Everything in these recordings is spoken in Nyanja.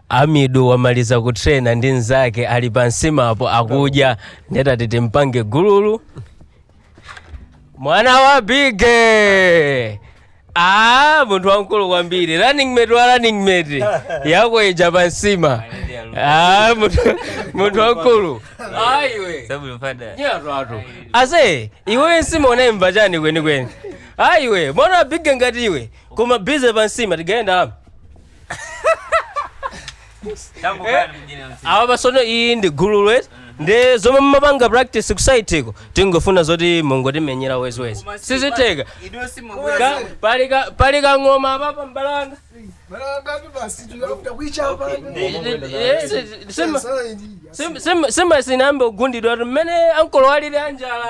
Amidu wamaliza kutrena ndi nzake ali pansima hapo akuja ndeta tete mpange gululu mwana wa bige muntu wankulu kwambiri running mate yako ija pansima muntu wankulu aiwe sababu mfada nyaratu ase iwe nsima unaimba chani kweni aiwe mwana wa bige ngati iwe koma bize pansima tigaenda hapo awa basono iyi ndi gulu lwetu ndi zomwe mmapanga practice kusaitiko tingofuna zoti mungotimenyera wezi siziteka pali kang'oma apapa mbalanga sima sinambe ugundidwa ati mmene ankolo walili anjala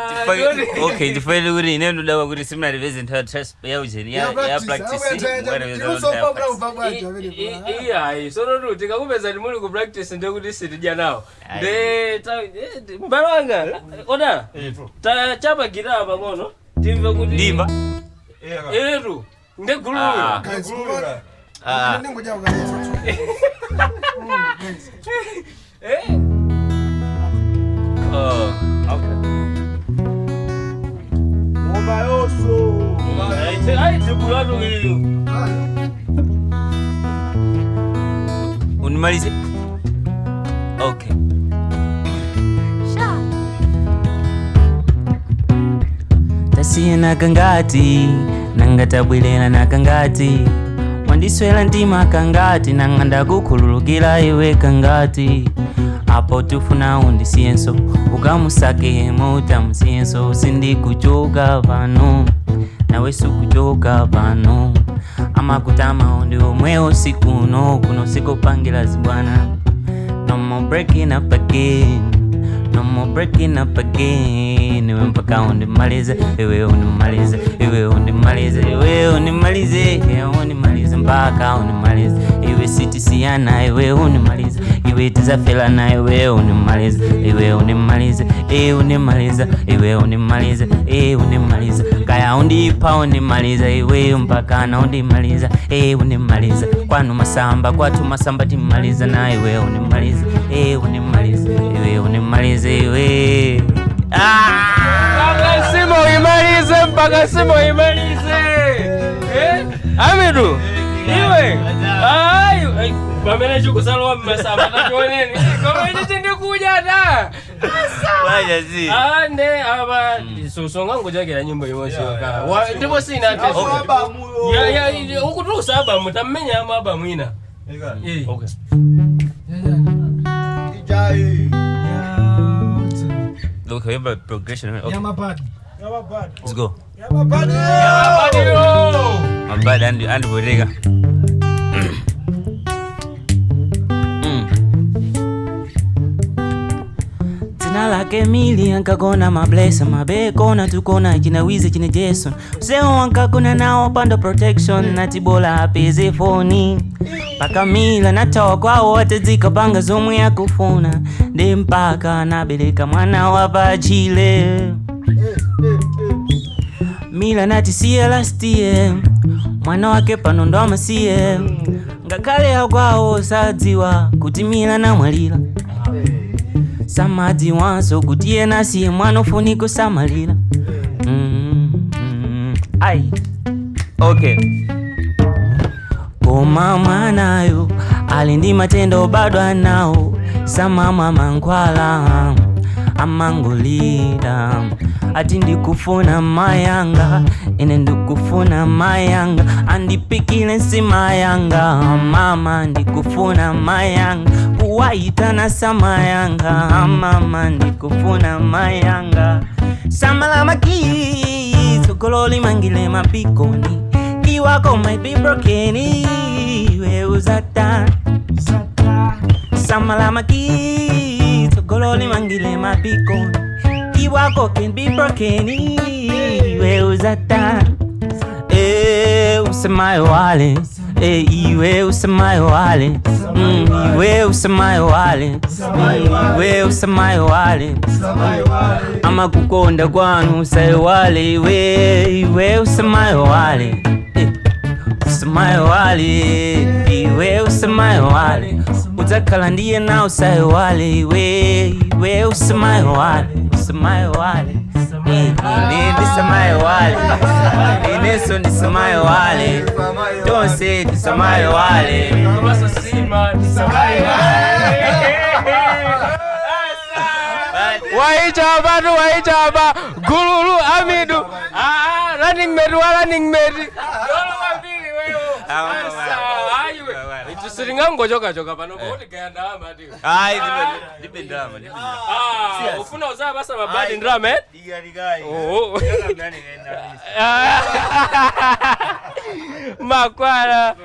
okay ndifaile kuti ine ndodawa kuti simna represent her trust ya ujeni ya practice iya sono tikakupeza ndi muli ku practice ndio kuti sitija nawo ndi mbalanga ona tachapa gitaa pang'ono timve kuti ndimba etu ndegululu unimalize okay tasiye nakangati nangatabwelera nakangati wandiswera ntima kangati nanga ndakukhululukira iwe kangati apo tufuna undisiyenso ukamusake utamusiyenso sindikuchoka pano nawe sikuchoka pano amakutama ndi omwe usiku kuno sikupangira zibwana no more breaking up again no more breaking up again iwe mpaka undimalize iwe undimalize iwe undimalize iwe undimalize undimalize mpaka undimalize iwe sitisiyana iwe undimalize iwe tizafelana iwe undimalize iwe undimalize undimaliza iwe undimalize undimaliza kaya undipa undimaliza iwe mpaka na undimaliza undimaliza kwanu masamba kwatu masamba timaliza na iwe undimalize undimalize iwe undimalize iwe mpaka simo imalize mpaka simo imalize Amidu iwe ayo pamene chikusalowa mmasamba tachioneni koma ichi tindikuja ta waja zi ande aba susonga ngojakera nyimbo imodzi yoka ndipo sina ate ya ukutusa aba mutammenya aba mwina okay look remember progression okay yeah my bad let's go yeah my bad my bad and bodega lake mili ankakona mablesa mabekona tukona china wizi chine Jason useo ankakona nao panda protection natibola apeze foni paka mila natoa kwao watezika panga zomwe yakufuna ndi mpaka nabeleka mwana wapachile mila natisiye lastie mwana wake pano ndo amasiye ngakhale akwao sadziwa kuti mila namwalira samadzi wanso kuti yena siye mwana ufuniko samalira ai okay koma mwanayo ali ndi matenda bado anawo samama mankhwala amangolira ati ndikufuna mayanga ine ndikufuna mayanga andipikile nsima yanga mama ndikufuna mayanga kuwaitana samayanga mama ndikufuna mayanga samala maki sokololi mangile mapikoni kiwako might be broken we uzata samala maki sokololi mangile mapikoni kiwako can be broken we uzata usemayo wale iwe usemayo wale iwe usemayo wale iwe usemayo wale ama kukonda kwanu usayo wale iwe usemayo wale usemayo wale iwe usemayo wale udzakhala ndiye na usaye wale iwe usamaye wale ine ndisamaye wale ineso ndisamaye wale tonse ndisamaye wale Waichaba Gululu Amidu running mate Siringango joka pano kuti kayanda amati. Dipendama. Ufuna uzaba basa mabadi ndrama eh? Digai. Oh. Makwala.